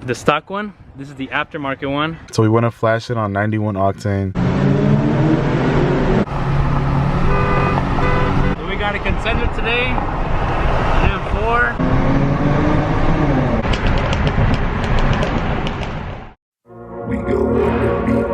the stock one. This is the aftermarket one. So we want to flash it on 91 octane. So we got a contender today, n4. We go on the beat.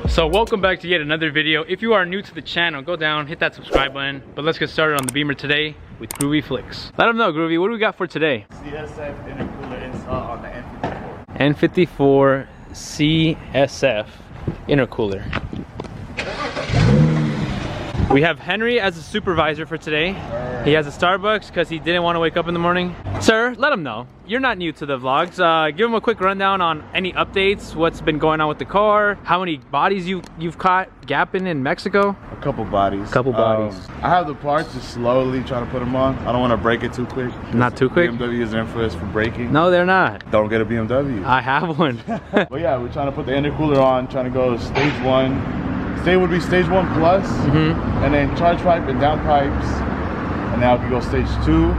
So welcome back to yet another video. If you are new to the channel, go down, hit that subscribe button. But let's get started on the Beamer today with Groovy Flicks. Let them know, Groovy, what do we got for today? CSF Intercooler install on the n54 n54. CSF Intercooler. We have Henry as a supervisor for today. He has a Starbucks because he didn't want to wake up in the morning. Sir, let him know. You're not new to the vlogs. Give him a quick rundown on any updates, what's been going on with the car, how many bodies you've caught gapping in Mexico. A couple bodies. Couple bodies. I have the parts, just slowly trying to put them on. I don't want to break it too quick. Not too quick? BMW is infamous for breaking. No, they're not. Don't get a BMW. I have one. But yeah, we're trying to put the intercooler on, trying to go stage 1. Stage would be stage 1 plus, and then charge pipe and down pipes. And now we can go stage 2,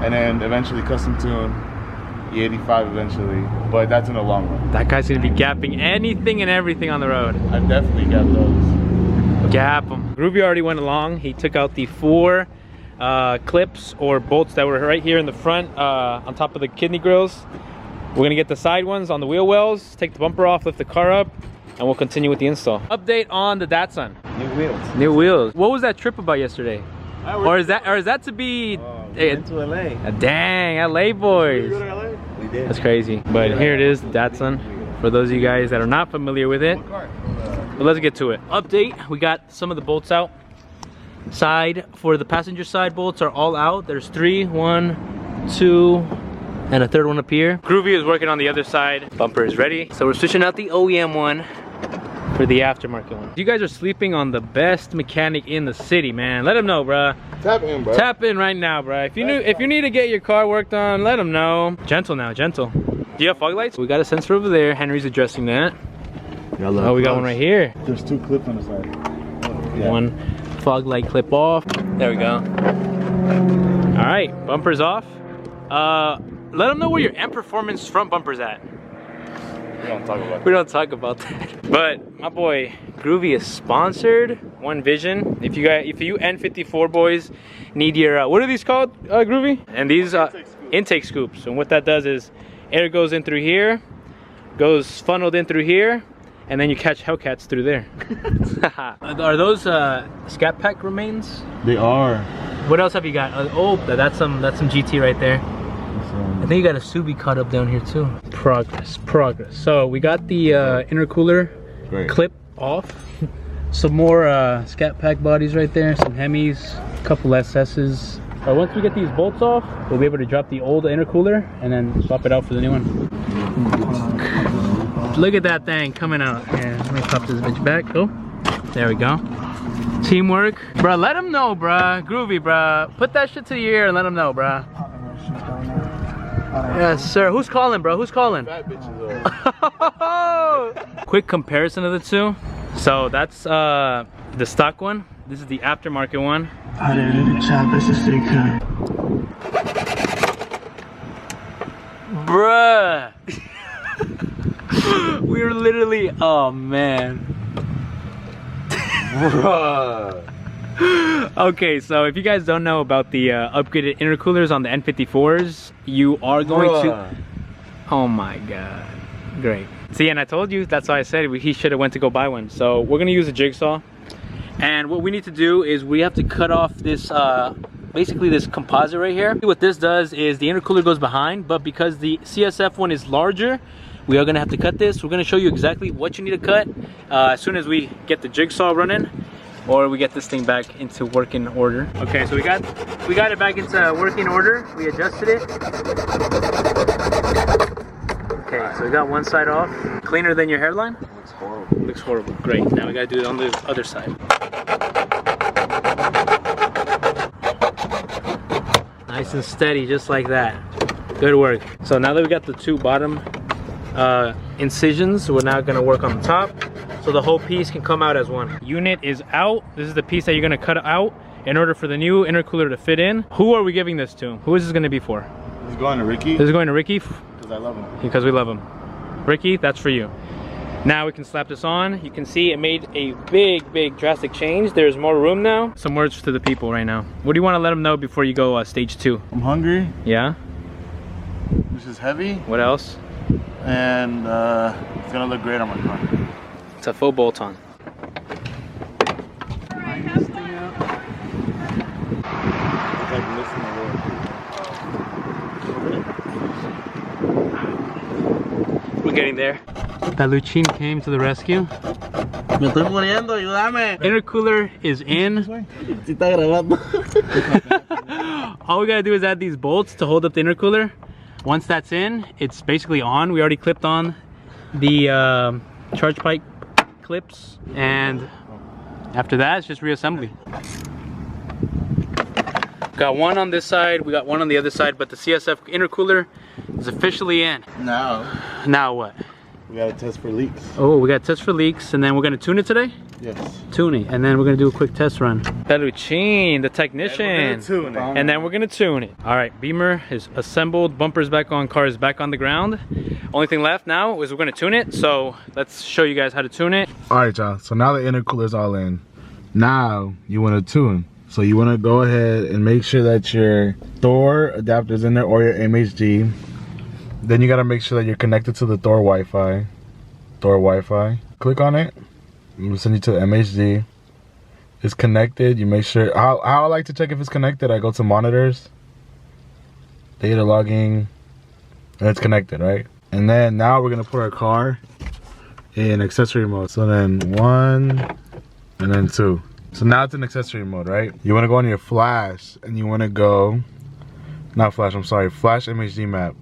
and then eventually custom tune E85 eventually. But that's in the long run. That guy's gonna be gapping anything and everything on the road. I definitely got those. Gap them. Groovy already went along. He took out the 4 clips or bolts that were right here in the front on top of the kidney grills. We're gonna get the side ones on the wheel wells, take the bumper off, lift the car up, and we'll continue with the install. Update on the Datsun. New wheels. New wheels. What was that trip about yesterday? Or is that to be? We went to LA. Dang, LA boys. Did we go to LA? We did. That's crazy. But here it is, the Datsun. For those of you guys that are not familiar with it. But let's get to it. Update, we got some of the bolts out. Side, for the passenger side bolts are all out. There's 3, 1, 2, and a third one up here. Groovy is working on the other side. Bumper is ready. So we're switching out the OEM one for the aftermarket one. You guys are sleeping on the best mechanic in the city, man. Let him know, bruh. Tap in, bro. Tap in right now, bruh. If you need to get your car worked on, let him know. Gentle now, gentle. Do you have fog lights? We got a sensor over there. Henry's addressing that. Oh, we got one right here. There's 2 clips on the side. Yeah. One fog light clip off. There we go. All right, bumper's off. Let them know where your M Performance front bumper's at. We don't talk about that. We don't talk about that. But my boy Groovy is sponsored. One Vision. If you n54 boys need your what are these called, Groovy? And these intake scoops. And what that does is air goes in through here, goes funneled in through here, and then you catch Hellcats through there. Are those Scat Pack remains? They are. What else have you got? Oh, that's some GT right there. I think you got a Subi cut up down here too. Progress. So we got the intercooler clip off. Some more Scat Pack bodies right there. Some Hemis, a couple SS's. Once we get these bolts off, we'll be able to drop the old intercooler and then swap it out for the new one. Look at that thing coming out. Yeah, let me pop this bitch back. Oh, there we go. Teamwork. Bruh, let him know, bruh. Groovy, bruh. Put that shit to the ear and let him know, bruh. Yes, sir. Who's calling, bro? Who's calling? Fat bitches Quick comparison of the two. So that's the stock one. This is the aftermarket one. Bruh. We were literally, oh man. Bruh. Okay, so if you guys don't know about the upgraded intercoolers on the n54s, you are going to... Oh my god. Great. See, and I told you, that's why I said he should have went to go buy one. So we're going to use a jigsaw. And what we need to do is we have to cut off this, basically this composite right here. What this does is the intercooler goes behind, but because the CSF one is larger, we are going to have to cut this. We're going to show you exactly what you need to cut as soon as we get the jigsaw running. or we get this thing back into working order. Okay, so we got it back into working order. We adjusted it. Okay, so we got one side off. Cleaner than your hairline? Looks horrible. Looks horrible. Great. Now we gotta do it on the other side. Nice and steady, just like that. Good work. So now that we got the two bottom incisions, we're now gonna work on the top, so the whole piece can come out as one. Unit is out. This is the piece that you're gonna cut out in order for the new intercooler to fit in. Who are we giving this to? Who is this gonna be for? This is going to Ricky. This is going to Ricky. Because I love him. Because we love him. Ricky, that's for you. Now we can slap this on. You can see it made a big drastic change. There's more room now. Some words to the people right now. What do you want to let them know before you go stage 2? I'm hungry. Yeah? This is heavy. What else? And it's gonna look great on my car. It's a full bolt on. We're getting there. Peluchin came to the rescue. Me estoy muriendo, ayúdame. Intercooler is in. Sí está grabando. All we gotta do is add these bolts to hold up the intercooler. Once that's in, it's basically on. We already clipped on the charge pipe clips, and after that, it's just reassembly. Got one on this side, we got one on the other side, but the CSF intercooler is officially in. Now what? We gotta test for leaks. Oh, we got tests for leaks, and then we're gonna tune it today? Yes. Tune it, and then we're gonna do a quick test run. Peluchin, the technician. And then we're gonna tune it. All right, Beamer is assembled, bumpers back on, car is back on the ground. Only thing left now is we're gonna tune it, so let's show you guys how to tune it. All right, y'all. So now the intercooler's all in. Now you want to tune. So you want to go ahead and make sure that your Thor adapter's in there or your MHD. Then you got to make sure that you're connected to the Thor Wi-Fi. Click on it. It will send you to the MHD. It's connected. You make sure. How I like to check if it's connected, I go to monitors, data logging, and it's connected, right? And then now we're gonna put our car in accessory mode. So then 1 and then 2. So now it's in accessory mode, right? You wanna go on your flash and you wanna go, not flash, I'm sorry, flash MHD map.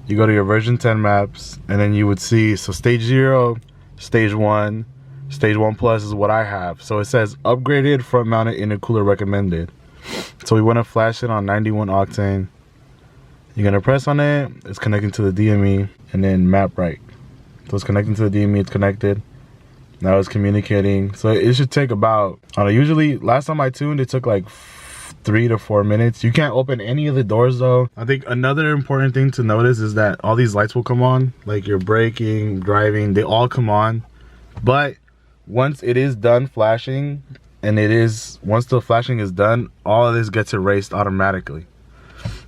You go to your version 10 maps, and then you would see, so stage 0, stage 1, stage 1 plus is what I have. So it says upgraded front mounted intercooler recommended. So we wanna flash it on 91 octane. You're gonna press on it, it's connecting to the DME, and then map right. So it's connecting to the DME, it's connected. Now it's communicating. So it should take about, I don't know, usually last time I tuned, it took like 3 to 4 minutes. You can't open any of the doors though. I think another important thing to notice is that all these lights will come on, like your braking, driving, they all come on. But once it is done flashing, once the flashing is done, all of this gets erased automatically.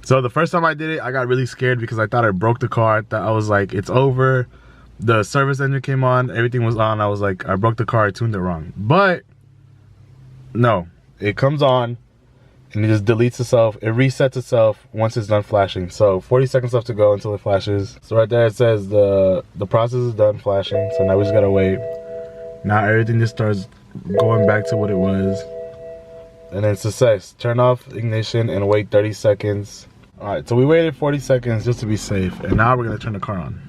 So the first time I did it, I got really scared because I thought I broke the car. I was like, it's over. The service engine came on, everything was on. I was like, I broke the car, I tuned it wrong. But no, it comes on and it just deletes itself. It resets itself once it's done flashing. So 40 seconds left to go until it flashes. So right there it says the process is done flashing. So now we just gotta wait. Now everything just starts going back to what it was. And then success, turn off ignition and wait 30 seconds. All right, so we waited 40 seconds just to be safe. And now we're gonna turn the car on.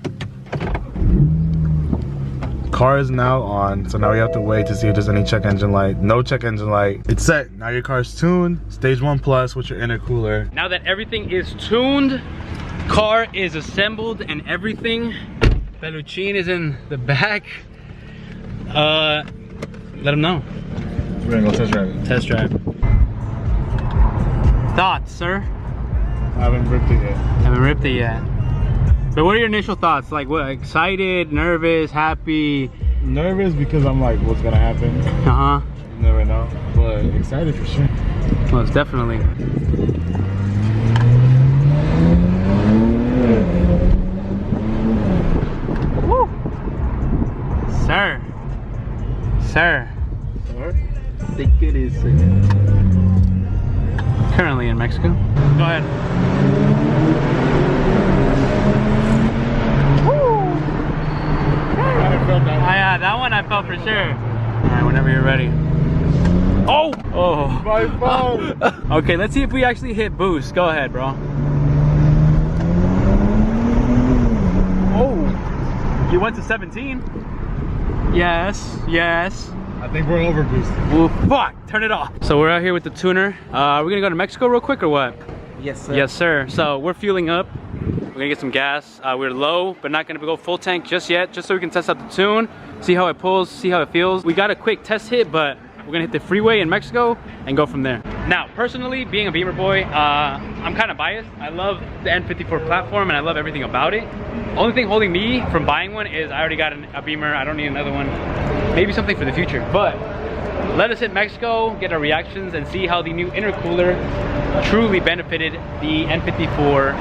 Car is now on, so now we have to wait to see if there's any check engine light. No check engine light. It's set. Now your car's tuned, stage 1 plus with your intercooler. Now that everything is tuned, car is assembled and everything, Peluchin is in the back. Let him know. We're gonna go test drive it. Test drive. Thoughts, sir? I haven't ripped it yet. Haven't ripped it yet. But what are your initial thoughts? Like what, excited, nervous, happy? Nervous because I'm like, what's gonna happen? Uh-huh. You never know. But excited for sure. Most definitely. Woo! Sir. Sir. Take it easy. Currently in Mexico. Go ahead. Yeah, that one I felt for sure. All right, whenever you're ready. Oh! Oh! My phone! Okay, let's see if we actually hit boost. Go ahead, bro. Oh! You went to 17. Yes, yes. I think we're over boosted. Oh, fuck! Turn it off. So we're out here with the tuner. We're gonna go to Mexico real quick or what? Yes, sir. Yes, sir. So we're fueling up. We're gonna get some gas. We're low, but not gonna go full tank just yet, just so we can test out the tune, see how it pulls, see how it feels. We got a quick test hit, but we're gonna hit the freeway in Mexico and go from there. Now, personally, being a Beamer boy, I'm kind of biased. I love the n54 platform and I love everything about it. Only thing holding me from buying one is I already got a Beamer. I don't need another one. Maybe something for the future, but let us hit Mexico, get our reactions, and see how the new intercooler truly benefited the n54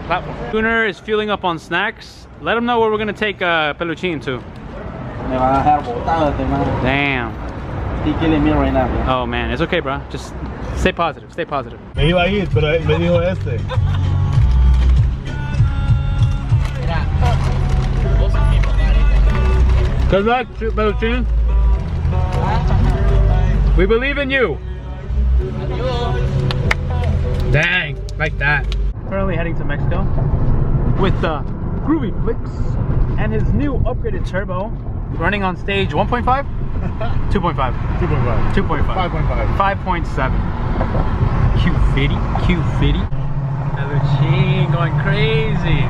platform. Tuner is fueling up on snacks. Let them know where we're gonna take Peluchin to. Me van a dejar botado este man. Damn. He killing me right now, bro. Oh man, it's okay, bro. Just stay positive, stay positive. Me iba a ir, pero me dijo este. Good luck, Peluchin. We believe in you. Dang, like that. Currently heading to Mexico with the Groovy Flicks and his new upgraded turbo running on stage 1.5? 2.5. 2.5. 2.5. 5.5. 5.7. Q50. Q50. Peluchin going crazy.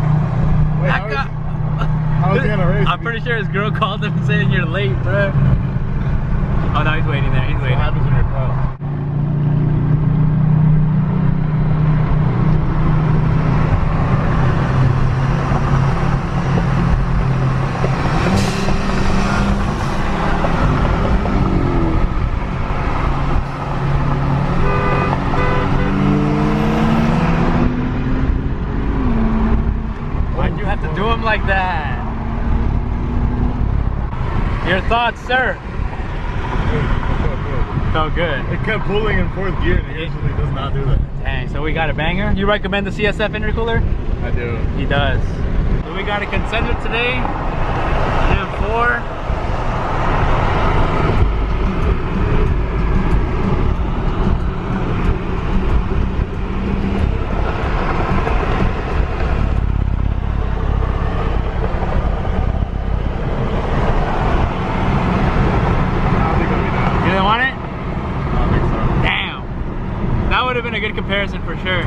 Wait, how is he gonna race? I'm pretty sure his girl called him saying you're late, bro. Oh no, he's waiting there. He's waiting. What happens when you're caught? Why'd you have to do him like that? Your thoughts, sir? Felt good. It kept pulling in fourth gear and it usually does not do that. Dang, so we got a banger. You recommend the CSF Intercooler? I do. He does. So we got a contender today. n4. You didn't want it? Damn. That would have been a good comparison for sure.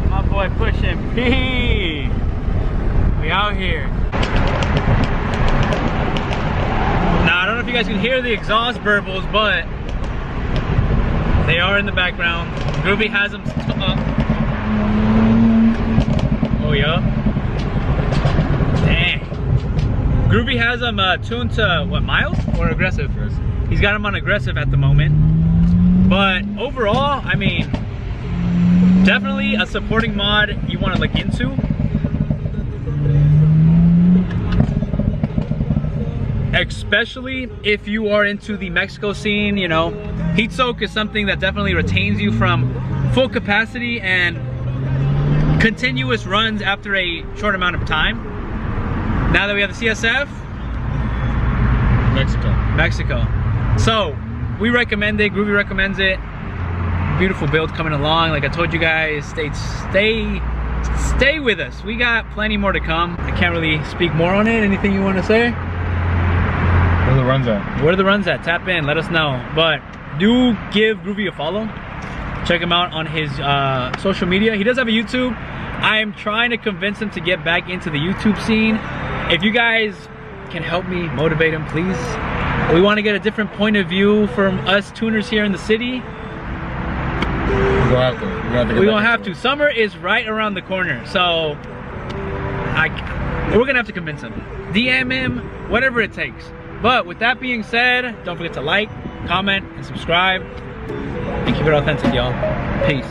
My boy pushing P. We out here. Now I don't know if you guys can hear the exhaust burbles, but they are in the background. Groovy has them up. Oh yeah. Dang. Groovy has them tuned to what, mild or aggressive? He's got them on aggressive at the moment. But overall, I mean, definitely a supporting mod you want to look into. Especially if you are into the Mexico scene, you know. Heat soak is something that definitely retains you from full capacity and continuous runs after a short amount of time. Now that we have the CSF, Mexico. So we recommend it. Groovy recommends it. Beautiful build coming along. Like I told you guys, stay with us. We got plenty more to come. I can't really speak more on it. Anything you want to say? Where the runs at? Where the runs at? Tap in, let us know. But do give Groovy a follow. Check him out on his social media. He does have a YouTube. I am trying to convince him to get back into the YouTube scene. If you guys can help me motivate him, please. We want to get a different point of view from us tuners here in the city. We're gonna have to. Summer is right around the corner, so we're gonna have to convince him. DM him, whatever it takes. But with that being said, don't forget to like, comment, and subscribe. And keep it authentic, y'all. Peace.